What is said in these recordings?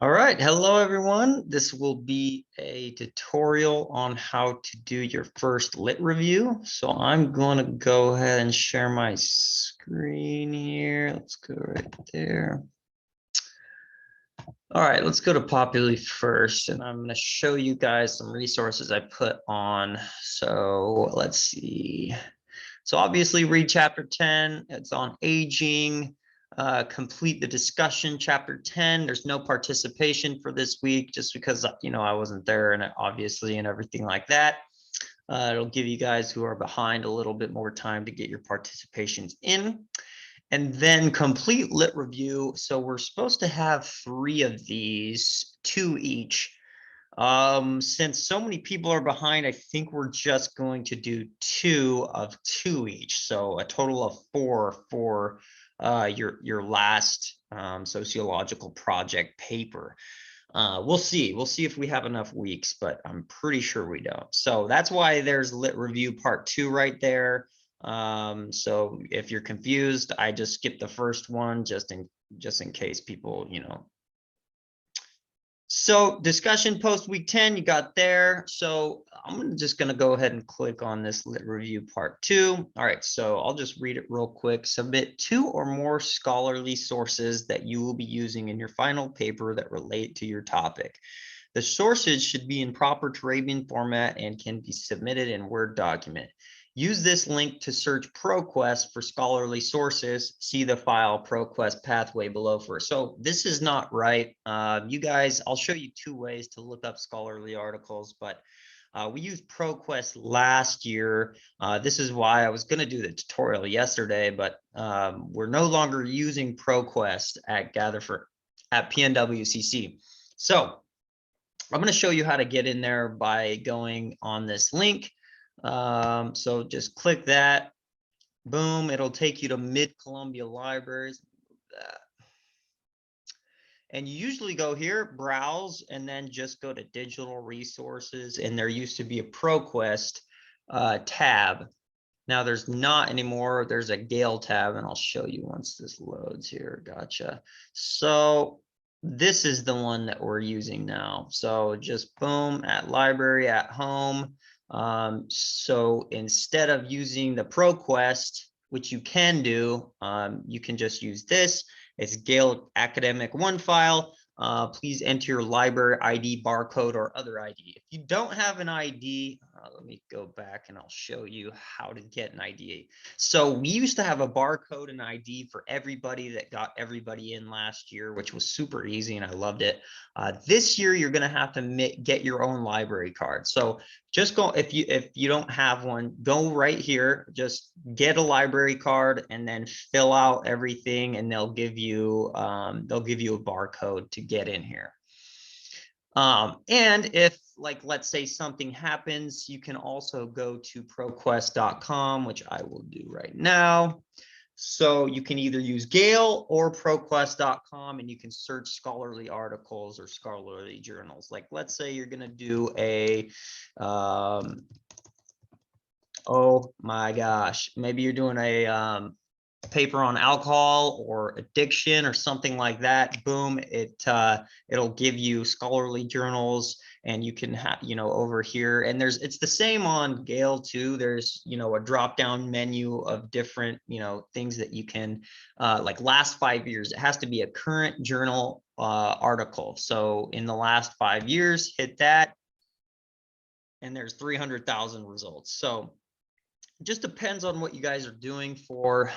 All right, hello everyone. This will be a tutorial on how to do your first lit review. So I'm going to go ahead and share my screen here. Let's go right there. All right, let's go to Populi first, and I'm going to show you guys some resources I put on. So let's see. So obviously read chapter 10. It's on aging. Complete the discussion, chapter 10. There's no participation for this week just because, I wasn't there and obviously and everything like that. It'll give you guys who are behind a little bit more time to get your participations in. And then complete lit review. So we're supposed to have 3 of these, 2 each. Since so many people are behind, I think we're just going to do 2 of 2 each. So a total of 4 for your last sociological project paper. We'll see. We'll see if we have enough weeks, but I'm pretty sure we don't. So that's why there's lit review part 2 right there. So if you're confused, I just skipped the first one just in case people, So discussion post week 10, you got there. So I'm just going to go ahead and click on this lit review part 2. All right, so I'll just read it real quick. Submit 2 or more scholarly sources that you will be using in your final paper that relate to your topic. The sources should be in proper Turabian format and can be submitted in Word document. Use this link to search ProQuest for scholarly sources. See the file ProQuest pathway below first. So this is not right. You guys, I'll show you 2 ways to look up scholarly articles, but we used ProQuest last year. This is why I was going to do the tutorial yesterday, but we're no longer using ProQuest at PNWCC. So I'm going to show you how to get in there by going on this link. So just click that. Boom, it'll take you to Mid-Columbia Libraries. And you usually go here, browse, and then just go to digital resources. And there used to be a ProQuest tab. Now there's not anymore. There's a Gale tab, and I'll show you once this loads here. Gotcha. So this is the one that we're using now. So just boom, at library, at home. So instead of using the ProQuest, which you can do, you can just use this. It's Gale Academic 1 file. Please enter your library ID, barcode, or other ID. If you don't have an ID, let me go back and I'll show you how to get an ID. So we used to have a barcode and ID for everybody that got everybody in last year, which was super easy and I loved it. This year, you're going to have to get your own library card. So just go, if you don't have one, go right here, just get a library card and then fill out everything and they'll give you a barcode to get in here. And if, like, let's say something happens, you can also go to proquest.com, which I will do right now. So you can either use Gale or proquest.com and you can search scholarly articles or scholarly journals. Like, let's say you're going to do a, oh my gosh, maybe you're doing a paper on alcohol or addiction or something like that. Boom, it'll give you scholarly journals and you can have, over here, and it's the same on Gale too. There's, a drop down menu of different, things that you can, like last 5 years, it has to be a current journal article. So in the last 5 years, hit that and there's 300,000 results. So it just depends on what you guys are doing for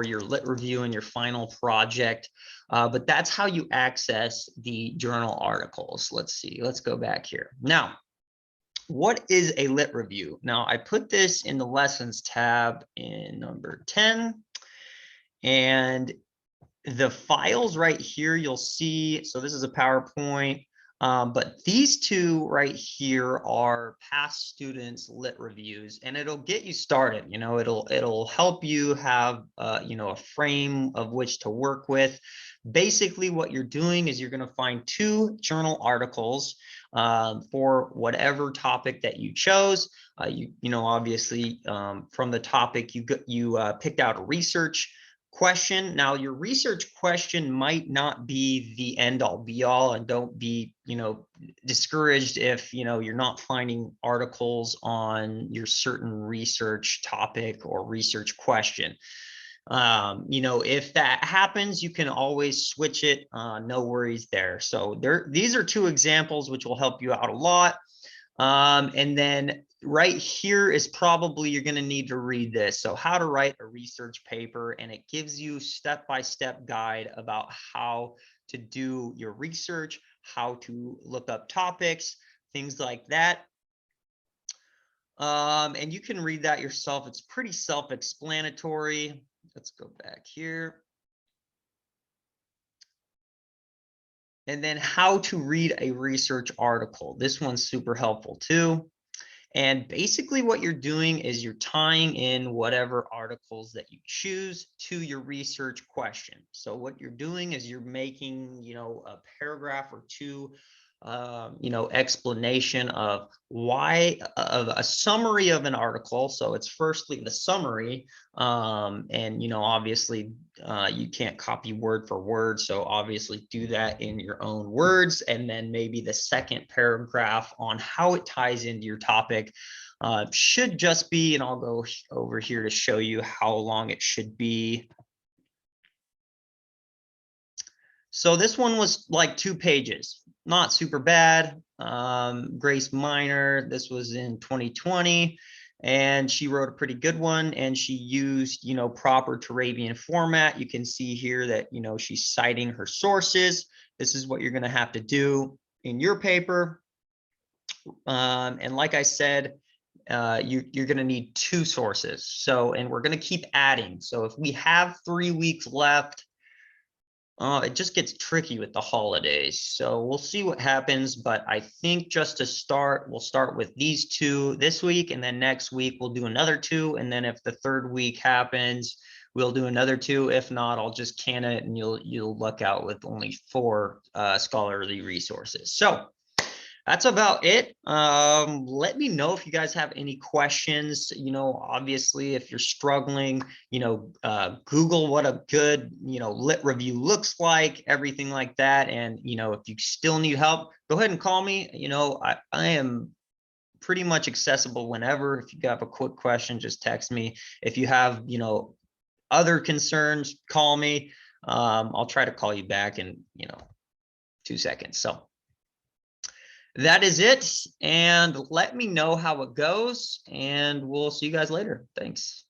your lit review and your final project. But that's how you access the journal articles. Let's see, let's go back here. Now, what is a lit review? Now, I put this in the lessons tab in number 10. And the files right here, you'll see, so this is a PowerPoint. But these 2 right here are past students lit reviews, and it'll get you started. It'll help you have a frame of which to work with. Basically, what you're doing is you're going to find 2 journal articles for whatever topic that you chose. Obviously, from the topic you picked out a research question. Now, your research question might not be the end all be all, and don't be, discouraged if, you're not finding articles on your certain research topic or research question. If that happens, you can always switch it. No worries there. So these are two examples which will help you out a lot. And then right here is probably you're going to need to read this. So how to write a research paper, and it gives you step-by-step guide about how to do your research, how to look up topics, things like that. And you can read that yourself. It's pretty self-explanatory. Let's go back here. And then how to read a research article. This one's super helpful too. And basically what you're doing is you're tying in whatever articles that you choose to your research question. So what you're doing is you're making, a paragraph or two, explanation of why, of a summary of an article. So it's firstly the summary, and obviously you can't copy word for word, so obviously do that in your own words. And then maybe the second paragraph on how it ties into your topic should just be, and I'll go over here to show you how long it should be. So this one was like 2 pages, not super bad. Grace Minor, this was in 2020, and she wrote a pretty good one, and she used, proper Turabian format. You can see here that, she's citing her sources. This is what you're going to have to do in your paper. And like I said, you're going to need 2 sources. So, and we're going to keep adding. So if we have 3 weeks left, it just gets tricky with the holidays. So we'll see what happens. But I think just to start, we'll start with these 2 this week, and then next week we'll do another 2. And then if the 3rd week happens, we'll do another 2. If not, I'll just can it, and you'll look out with only 4 scholarly resources. So that's about it. Let me know if you guys have any questions. Obviously, if you're struggling, Google what a good, lit review looks like, everything like that. And, if you still need help, go ahead and call me. I am pretty much accessible whenever. If you have a quick question, just text me. If you have, other concerns, call me. I'll try to call you back in, 2 seconds. So that is it. And let me know how it goes, and we'll see you guys later. Thanks.